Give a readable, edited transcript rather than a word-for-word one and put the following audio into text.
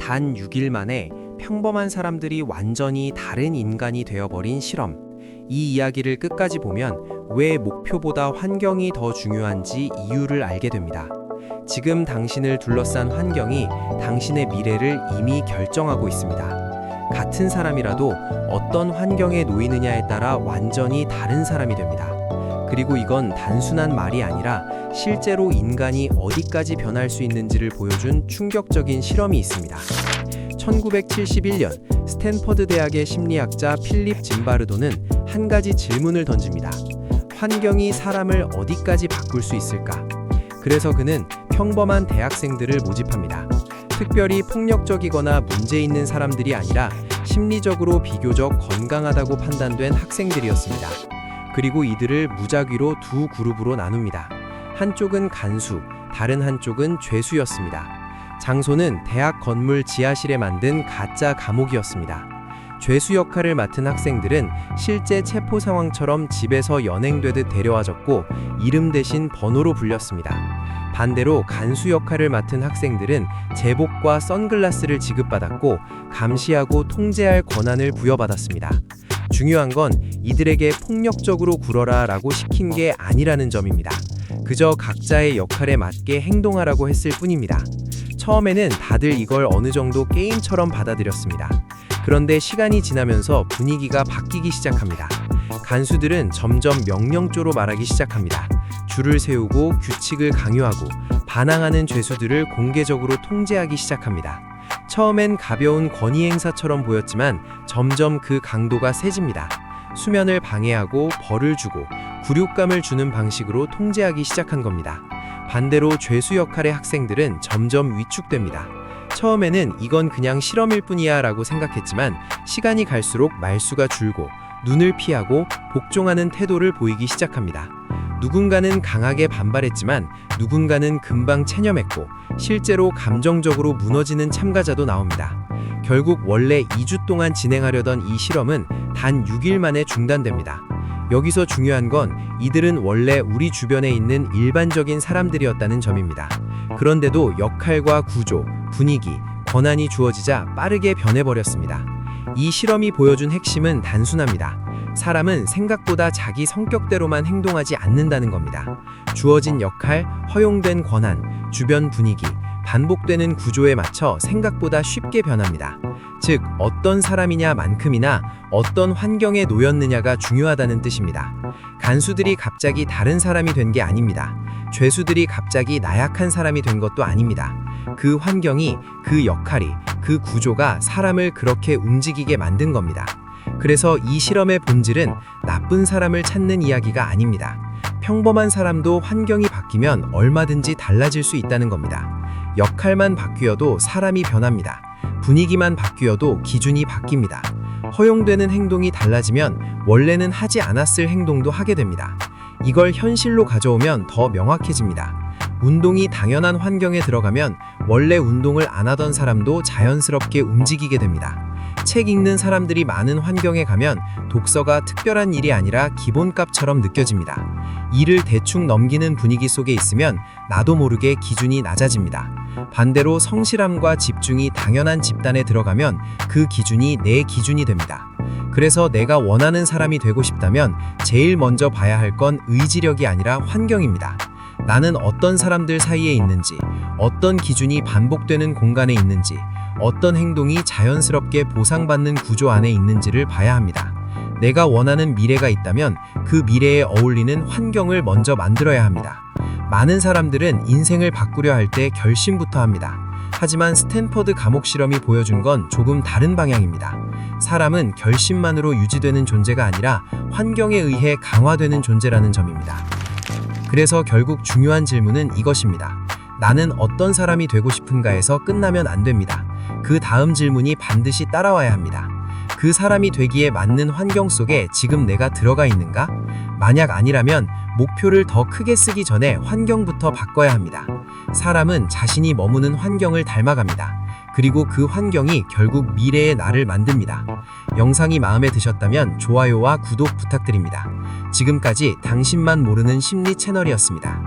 단 6일 만에 평범한 사람들이 완전히 다른 인간이 되어버린 실험. 이 이야기를 끝까지 보면 왜 목표보다 환경이 더 중요한지 이유를 알게 됩니다. 지금 당신을 둘러싼 환경이 당신의 미래를 이미 결정하고 있습니다. 같은 사람이라도 어떤 환경에 놓이느냐에 따라 완전히 다른 사람이 됩니다. 그리고 이건 단순한 말이 아니라 실제로 인간이 어디까지 변할 수 있는지를 보여준 충격적인 실험이 있습니다. 1971년 스탠퍼드 대학의 심리학자 필립 짐바르도는 한 가지 질문을 던집니다. 환경이 사람을 어디까지 바꿀 수 있을까? 그래서 그는 평범한 대학생들을 모집합니다. 특별히 폭력적이거나 문제 있는 사람들이 아니라 심리적으로 비교적 건강하다고 판단된 학생들이었습니다. 그리고 이들을 무작위로 두 그룹으로 나눕니다. 한쪽은 간수, 다른 한쪽은 죄수였습니다. 장소는 대학 건물 지하실에 만든 가짜 감옥이었습니다. 죄수 역할을 맡은 학생들은 실제 체포 상황처럼 집에서 연행되듯 데려와졌고 이름 대신 번호로 불렸습니다. 반대로 간수 역할을 맡은 학생들은 제복과 선글라스를 지급받았고 감시하고 통제할 권한을 부여받았습니다. 중요한 건 이들에게 폭력적으로 굴어라 라고 시킨 게 아니라는 점입니다. 그저 각자의 역할에 맞게 행동하라고 했을 뿐입니다. 처음에는 다들 이걸 어느 정도 게임처럼 받아들였습니다. 그런데 시간이 지나면서 분위기가 바뀌기 시작합니다. 간수들은 점점 명령조로 말하기 시작합니다. 줄을 세우고 규칙을 강요하고 반항하는 죄수들을 공개적으로 통제하기 시작합니다. 처음엔 가벼운 권위 행사처럼 보였지만 점점 그 강도가 세집니다. 수면을 방해하고 벌을 주고 굴욕감을 주는 방식으로 통제하기 시작한 겁니다. 반대로 죄수 역할의 학생들은 점점 위축됩니다. 처음에는 이건 그냥 실험일 뿐이야 라고 생각했지만 시간이 갈수록 말수가 줄고 눈을 피하고 복종하는 태도를 보이기 시작합니다. 누군가는 강하게 반발했지만 누군가는 금방 체념했고 실제로 감정적으로 무너지는 참가자도 나옵니다. 결국 원래 2주 동안 진행하려던 이 실험은 단 6일 만에 중단됩니다. 여기서 중요한 건 이들은 원래 우리 주변에 있는 일반적인 사람들이었다는 점입니다. 그런데도 역할과 구조, 분위기, 권한이 주어지자 빠르게 변해버렸습니다. 이 실험이 보여준 핵심은 단순합니다. 사람은 생각보다 자기 성격대로만 행동하지 않는다는 겁니다. 주어진 역할, 허용된 권한, 주변 분위기, 반복되는 구조에 맞춰 생각보다 쉽게 변합니다. 즉, 어떤 사람이냐만큼이나 어떤 환경에 놓였느냐가 중요하다는 뜻입니다. 간수들이 갑자기 다른 사람이 된 게 아닙니다. 죄수들이 갑자기 나약한 사람이 된 것도 아닙니다. 그 환경이, 그 역할이, 그 구조가 사람을 그렇게 움직이게 만든 겁니다. 그래서 이 실험의 본질은 나쁜 사람을 찾는 이야기가 아닙니다. 평범한 사람도 환경이 바뀌면 얼마든지 달라질 수 있다는 겁니다. 역할만 바뀌어도 사람이 변합니다. 분위기만 바뀌어도 기준이 바뀝니다. 허용되는 행동이 달라지면 원래는 하지 않았을 행동도 하게 됩니다. 이걸 현실로 가져오면 더 명확해집니다. 운동이 당연한 환경에 들어가면 원래 운동을 안 하던 사람도 자연스럽게 움직이게 됩니다. 책 읽는 사람들이 많은 환경에 가면 독서가 특별한 일이 아니라 기본값처럼 느껴집니다. 일을 대충 넘기는 분위기 속에 있으면 나도 모르게 기준이 낮아집니다. 반대로 성실함과 집중이 당연한 집단에 들어가면 그 기준이 내 기준이 됩니다. 그래서 내가 원하는 사람이 되고 싶다면 제일 먼저 봐야 할 건 의지력이 아니라 환경입니다. 나는 어떤 사람들 사이에 있는지, 어떤 기준이 반복되는 공간에 있는지, 어떤 행동이 자연스럽게 보상받는 구조 안에 있는지를 봐야 합니다. 내가 원하는 미래가 있다면 그 미래에 어울리는 환경을 먼저 만들어야 합니다. 많은 사람들은 인생을 바꾸려 할 때 결심부터 합니다. 하지만 스탠퍼드 감옥 실험이 보여준 건 조금 다른 방향입니다. 사람은 결심만으로 유지되는 존재가 아니라 환경에 의해 강화되는 존재라는 점입니다. 그래서 결국 중요한 질문은 이것입니다. 나는 어떤 사람이 되고 싶은가에서 끝나면 안 됩니다. 그 다음 질문이 반드시 따라와야 합니다. 그 사람이 되기에 맞는 환경 속에 지금 내가 들어가 있는가? 만약 아니라면 목표를 더 크게 쓰기 전에 환경부터 바꿔야 합니다. 사람은 자신이 머무는 환경을 닮아갑니다. 그리고 그 환경이 결국 미래의 나를 만듭니다. 영상이 마음에 드셨다면 좋아요와 구독 부탁드립니다. 지금까지 당신만 모르는 심리 채널이었습니다.